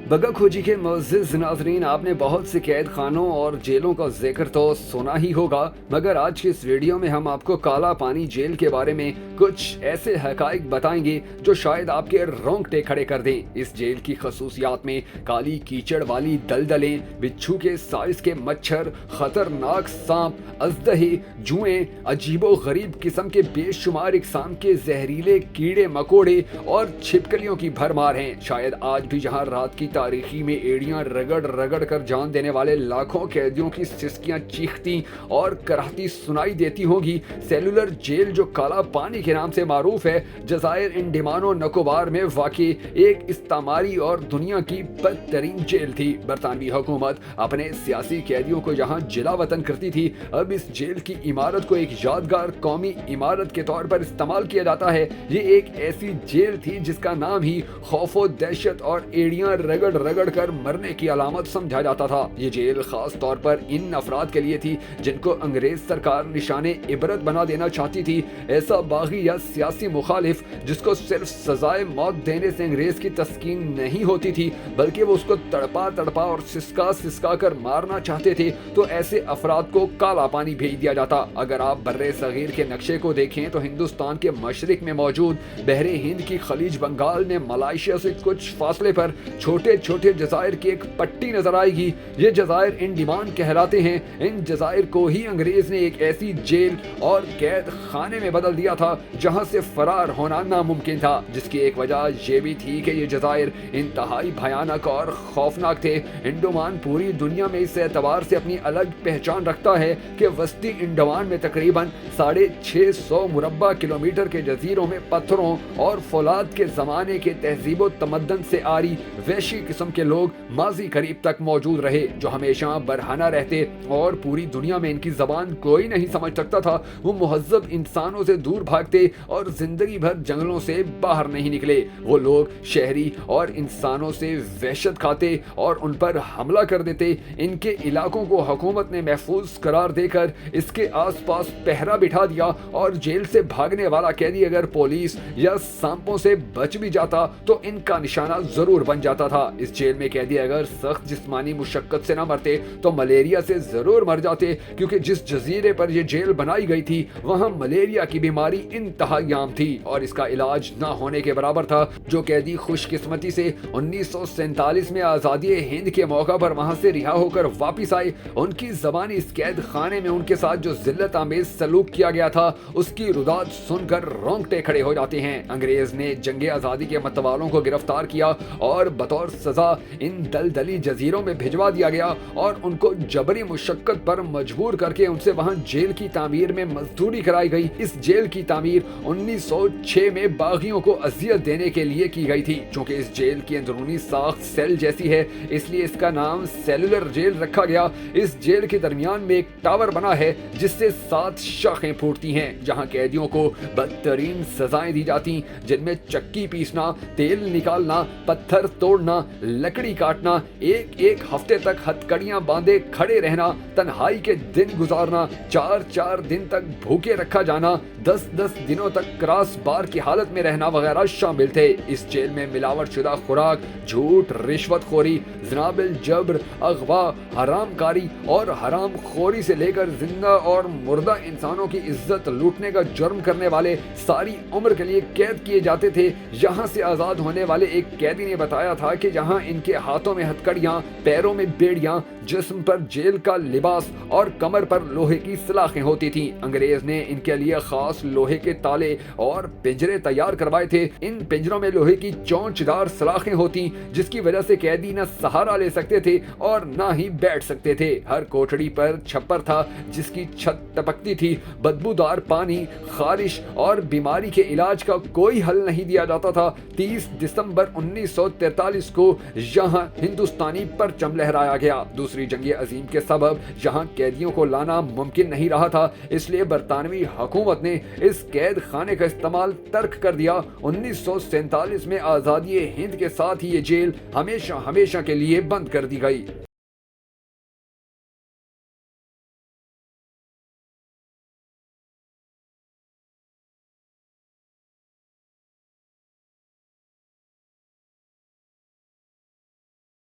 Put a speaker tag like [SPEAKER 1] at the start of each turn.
[SPEAKER 1] बगा खोजी के मुअज़्ज़िज़ नाज़रीन, आपने बहुत से कैद खानों और जेलों का जिक्र तो सुना ही होगा, मगर आज की इस वीडियो में हम आपको काला पानी जेल के बारे में कुछ ऐसे हक़ाइक़ बताएंगे जो शायद आपके रोंगटे खड़े कर दें। इस जेल की खसूसियात में काली कीचड़ वाली दलदलें, बिच्छू के साइज़ के मच्छर, ख़तरनाक सांप, अजदहे, जुएं, अजीबो गरीब किस्म के बेशुमार इक़साम के जहरीले कीड़े मकोड़े और छिपकलियों की भरमार हैं। शायद आज भी जहां रात की तारीखी में एड़ियां रगड़ रगड़ कर जान देने वाले लाखों कैदियों की सिसकियां चीखती और कराहती सुनाई देती होंगी, सेलुलर जेल जो काला पानी के नाम से मारूफ है, जज़ायर इंडमान और निकोबार में वाक़ई एक इस्तामारी और दुनिया की बदतरीन जेल थी। बरतानवी हुकूमत अपने सियासी कैदियों को जहां जिला वतन करती थी, अब इस जेल की इमारत को एक यादगार कौमी इमारत के तौर पर इस्तेमाल किया जाता है। ये एक ऐसी जेल थी जिसका नाम ही खौफो दहशत और एड़ियां रगड़ रगड़ कर मरने की अलामत समझा जाता था। ये जेल खास तौर पर इन अफराद के लिए थी जिनको अंग्रेज सरकार निशाने इबरत बना देना चाहती थी। ऐसा बागी या सियासी मुखालिफ जिसको सिर्फ सजाए मौत देने से अंग्रेज की तस्कीन नहीं होती थी, बल्कि वो उसको तड़पा तड़पा और सिसका सिसका कर मारना चाहते थे, तो ऐसे अफराद को काला पानी भेज दिया जाता। अगर आप बर्रे सगीर के नक्शे को देखें तो हिंदुस्तान के मशरिक में मौजूद बहरे हिंद की खलीज बंगाल ने मलाइशिया से कुछ फासले पर छोटे छोटे जज़ायर की एक पट्टी नजर आएगी। ये जज़ायर इंडमान कहलाते हैं। इन जज़ायर को ही अंग्रेज ने एक ऐसी जेल और कैद खाने में बदल दिया था जहां से फरार होना नामुमकिन था, जिसकी एक वजह यह भी थी कि ये जज़ायर इंतहाई भयानक और खौफनाक थे। इंडमान पूरी दुनिया में इस एतबार से अपनी अलग पहचान रखता है कि वस्ती इंडमान में तकरीबन 650 मुरब्बा किलोमीटर के जजीरों में पत्थरों और फौलाद के जमाने के तहजीबो तमद्दन से आरी वैशी किस्म के लोग माजी करीब तक मौजूद रहे, जो हमेशा बरहना रहते और पूरी दुनिया में इनकी जबान कोई नहीं समझ सकता था। वो मुहज्जब इंसानों से दूर भागते और जिंदगी भर जंगलों से बाहर नहीं निकले। वो लोग शहरी और इंसानों से वहशत खाते और उन पर हमला कर देते। इनके इलाकों को हुकूमत ने महफूज करार देकर इसके आसपास पहरा बिठा दिया और जेल से भागने वाला कैदी अगर पुलिस या सांपों से बच भी जाता तो इनका निशाना जरूर बन जाता था। इस जेल में कैदी अगर सख्त जिस्मानी मुशक्कत से न मरते तो मलेरिया से जरूर मर जाते, क्योंकि जिस जजीरे पर यह जेल बनाई गई थी वहां मलेरिया की बीमारी इंतहाई आम थी और इसका इलाज न होने के बराबर था। जो कैदी खुशकिस्मती से 1947 में आजादी हिंद के मौका पर वहां से रिहा होकर वापिस आए, उनकी जबानी इस कैद खाने में उनके साथ जो जिल्लत आमेज सलूक किया गया था उसकी रुदाद सुनकर रोंगटे खड़े हो जाते हैं। अंग्रेज ने जंगे आजादी के मतवालों को गिरफ्तार किया और बतौर सजा इन दलदली जजीरों में भिजवा दिया गया और उनको जबरी मुशक्कत पर मजबूर करके उनसे वहां जेल की तामीर में मजदूरी कराई गई। इस जेल की तामीर 1906 में बागियों को अजियत देने के लिए की गई थी। चूंकि इस जेल की अंदरूनी साख्त सेल जैसी है, इसलिए इसका नाम सेलुलर जेल रखा गया। इस जेल के दरमियान में एक टावर बना है जिससे 7 शाखें फूटती हैं, जहां कैदियों को बदतरीन सजाएं दी जाती, जिनमें चक्की पीसना, तेल निकालना, पत्थर तोड़ना, लकड़ी काटना, एक एक हफ्ते तक हथकड़ियां बांधे खड़े रहना, तन्हाई के दिन गुजारना, 4-4 दिन तक भूखे रखा जाना, 10-10 दिनों तक क्रॉस बार की हालत में रहना वगैरह शामिल थे। इस जेल में मिलावट शुदा खुराक, झूठ, रिश्वतखोरी, जनाबिल जबर, अगवा, हरामकारी और हराम खोरी से लेकर जिंदा और मुर्दा इंसानों की इज्जत लूटने का जुर्म करने वाले सारी उम्र के लिए कैद किए जाते थे। यहाँ से आजाद होने वाले एक कैदी ने बताया था कि जहाँ इनके हाथों में हथकड़ियां, पैरों में बेड़ियां, जिस्म पर जेल का लिबास और कमर पर लोहे की सलाखें होती थीं। अंग्रेज ने इनके लिए खास लोहे के ताले और पिंजरे तैयार करवाए थे। इन पिंजरों में लोहे की चोंचदार सलाखें होती, जिसकी वजह से कैदी न सहारा ले सकते थे और न ही बैठ सकते थे। हर कोठड़ी पर छप्पर था जिसकी छत टपकती थी। बदबूदार पानी, खारिश और बीमारी के इलाज का कोई हल नहीं दिया जाता था। 30 दिसंबर 1943 को यहाँ हिंदुस्तानी परचम लहराया गया। दूसरी जंग अजीम के सबब यहाँ कैदियों को लाना मुमकिन नहीं रहा था, इसलिए बरतानवी हुकूमत ने इस कैद खाने का इस्तेमाल तर्क कर दिया। 1947 में आजादी हिंद के साथ ही ये जेल हमेशा हमेशा के लिए बंद कर दी गई।